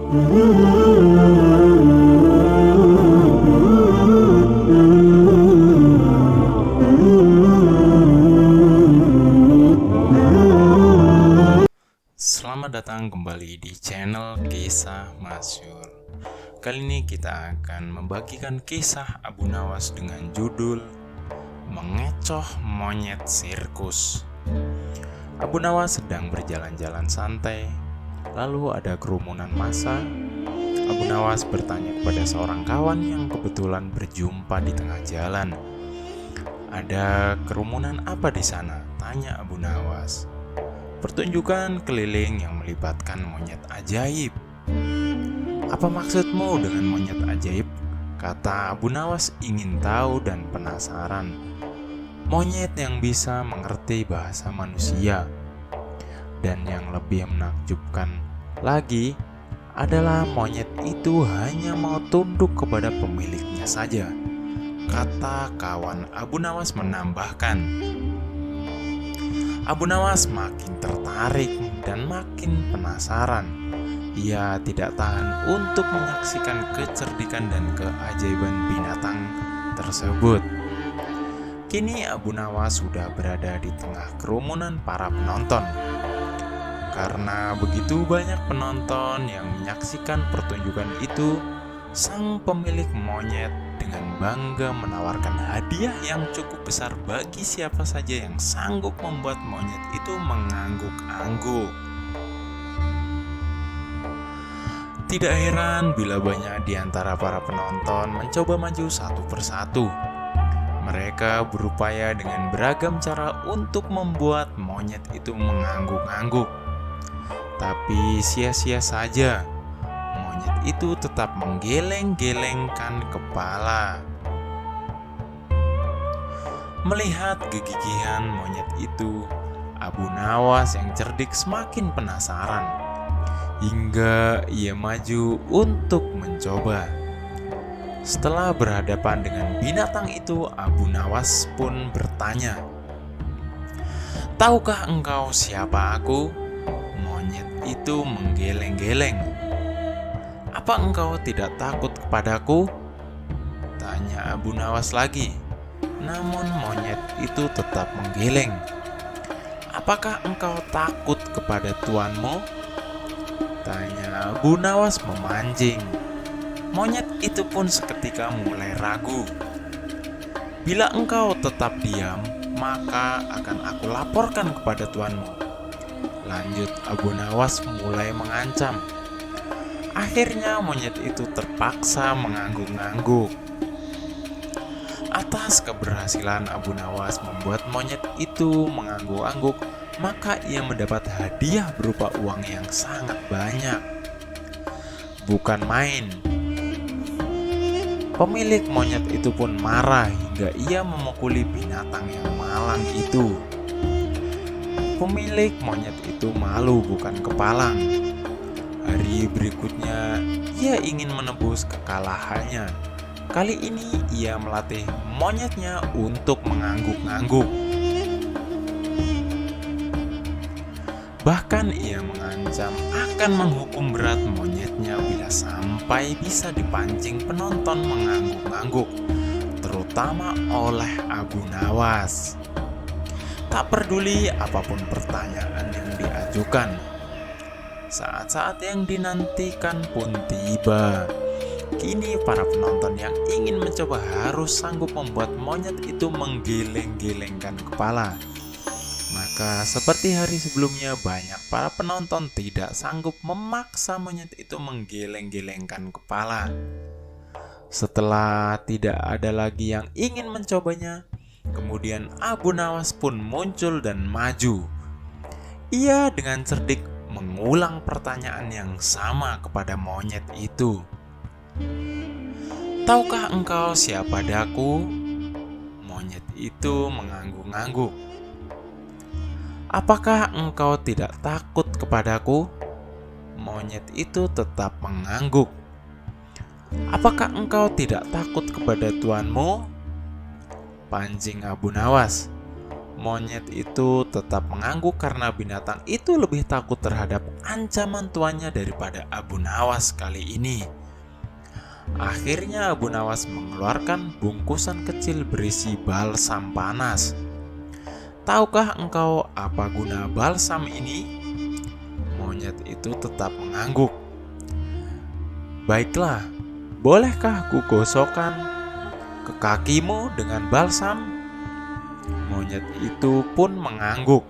Selamat datang kembali di channel Kisah Masyhur. Kali ini kita akan membagikan kisah Abu Nawas dengan judul Mengecoh Monyet Sirkus. Abu Nawas sedang berjalan-jalan santai, lalu ada kerumunan massa. Abu Nawas bertanya kepada seorang kawan yang kebetulan berjumpa di tengah jalan. "Ada kerumunan apa di sana?" tanya Abu Nawas. "Pertunjukan keliling yang melibatkan monyet ajaib." "Apa maksudmu dengan monyet ajaib?" kata Abu Nawas ingin tahu dan penasaran. "Monyet yang bisa mengerti bahasa manusia. Dan yang lebih menakjubkan lagi adalah monyet itu hanya mau tunduk kepada pemiliknya saja," kata kawan Abu Nawas menambahkan. Abu Nawas makin tertarik dan makin penasaran. Ia tidak tahan untuk menyaksikan kecerdikan dan keajaiban binatang tersebut. Kini Abu Nawas sudah berada di tengah kerumunan para penonton. Karena begitu banyak penonton yang menyaksikan pertunjukan itu, sang pemilik monyet dengan bangga menawarkan hadiah yang cukup besar bagi siapa saja yang sanggup membuat monyet itu mengangguk-angguk. Tidak heran bila banyak di antara para penonton mencoba maju satu persatu. Mereka berupaya dengan beragam cara untuk membuat monyet itu mengangguk-angguk. Tapi sia-sia saja. Monyet itu tetap menggeleng-gelengkan kepala. Melihat kegigihan monyet itu, Abu Nawas yang cerdik semakin penasaran. Hingga ia maju untuk mencoba. Setelah berhadapan dengan binatang itu, Abu Nawas pun bertanya, "Tahukah engkau siapa aku?" Monyet itu menggeleng-geleng. "Apa engkau tidak takut kepadaku?" tanya Abu Nawas lagi. Namun monyet itu tetap menggeleng. "Apakah engkau takut kepada tuanmu?" tanya Abu Nawas memancing. Monyet itu pun seketika mulai ragu. "Bila engkau tetap diam, maka akan aku laporkan kepada tuanmu," lanjut Abu Nawas mulai mengancam. Akhirnya monyet itu terpaksa mengangguk-angguk. Atas keberhasilan Abu Nawas membuat monyet itu mengangguk-angguk, maka ia mendapat hadiah berupa uang yang sangat banyak. Bukan main. Pemilik monyet itu pun marah hingga ia memukuli binatang yang malang itu. Pemilik monyet itu malu bukan kepalang. Hari berikutnya, ia ingin menebus kekalahannya. Kali ini ia melatih monyetnya untuk mengangguk-angguk. Bahkan ia mengancam akan menghukum berat monyetnya bila sampai bisa dipancing penonton mengangguk-angguk, terutama oleh Abu Nawas. Tak peduli apapun pertanyaan yang diajukan, saat-saat yang dinantikan pun tiba. Kini para penonton yang ingin mencoba harus sanggup membuat monyet itu menggeleng-gelengkan kepala. Maka seperti hari sebelumnya, banyak para penonton tidak sanggup memaksa monyet itu menggeleng-gelengkan kepala. Setelah tidak ada lagi yang ingin mencobanya, kemudian Abu Nawas pun muncul dan maju. Ia dengan cerdik mengulang pertanyaan yang sama kepada monyet itu. "Tahukah engkau siapa daku?" Monyet itu mengangguk-angguk. "Apakah engkau tidak takut kepadaku?" Monyet itu tetap mengangguk. "Apakah engkau tidak takut kepada tuanmu?" pancing Abu Nawas. Monyet itu tetap mengangguk karena binatang itu lebih takut terhadap ancaman tuannya daripada Abu Nawas kali ini. Akhirnya Abu Nawas mengeluarkan bungkusan kecil berisi balsam panas. Tahukah engkau apa guna balsam ini? Monyet itu tetap mengangguk. Baiklah, bolehkah kugosokkan ke kakimu dengan balsam? Monyet itu pun mengangguk.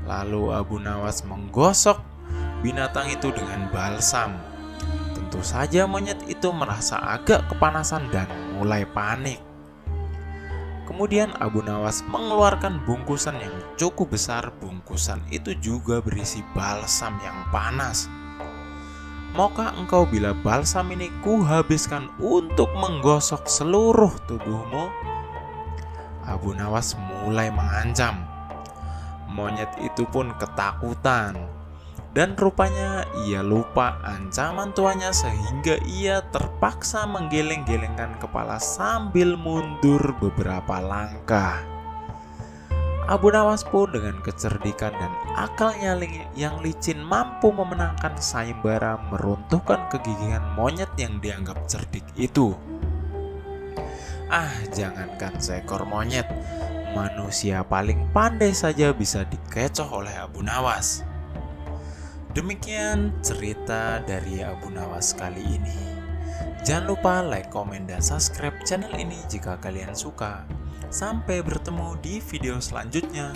Lalu Abu Nawas menggosok binatang itu dengan balsam. Tentu saja monyet itu merasa agak kepanasan dan mulai panik. Kemudian Abu Nawas mengeluarkan bungkusan yang cukup besar. Bungkusan itu juga berisi balsam yang panas. Maukah engkau bila balsam ini kuhabiskan untuk menggosok seluruh tubuhmu? Abu Nawas mulai mengancam. Monyet itu pun ketakutan. Dan rupanya ia lupa ancaman tuannya sehingga ia terpaksa menggeleng-gelengkan kepala sambil mundur beberapa langkah. Abu Nawas pun dengan kecerdikan dan akalnya yang licin mampu memenangkan sayembara meruntuhkan kegigihan monyet yang dianggap cerdik itu. Jangankan seekor monyet, manusia paling pandai saja bisa dikecoh oleh Abu Nawas. Demikian cerita dari Abu Nawas kali ini. Jangan lupa like, komen, dan subscribe channel ini jika kalian suka. Sampai bertemu di video selanjutnya.